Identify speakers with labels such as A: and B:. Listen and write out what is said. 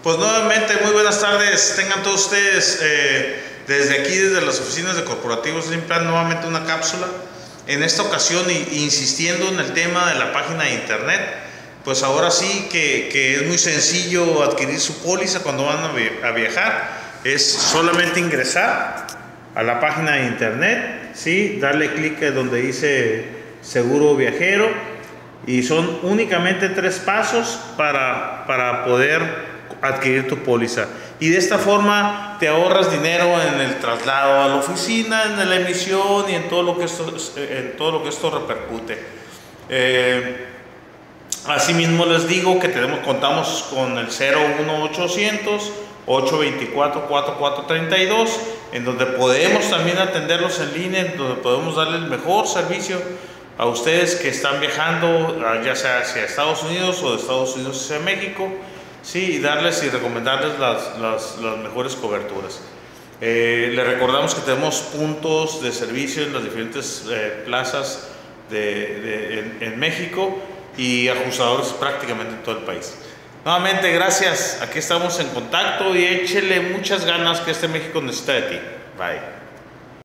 A: Pues nuevamente, muy buenas tardes, tengan todos ustedes desde aquí, desde las oficinas de Corporativos Slimplan, nuevamente una cápsula. En esta ocasión, insistiendo en el tema de la página de internet, pues ahora sí que es muy sencillo adquirir su póliza cuando van a viajar. Es solamente ingresar a la página de internet, ¿sí? Darle clic donde dice seguro viajero, y son únicamente 3 pasos para poder adquirir tu póliza, y de esta forma te ahorras dinero en el traslado a la oficina, en la emisión y en todo lo que esto repercute. Asimismo les digo que contamos con el 01800 824 4432, en donde podemos también atenderlos en línea, en donde podemos darle el mejor servicio a ustedes que están viajando, ya sea hacia Estados Unidos o de Estados Unidos hacia México, sí, y darles y recomendarles las mejores coberturas. Les recordamos que tenemos puntos de servicio en las diferentes plazas en México, y ajustadores prácticamente en todo el país. Nuevamente, gracias. Aquí estamos en contacto y échele muchas ganas, que este México necesita de ti. Bye.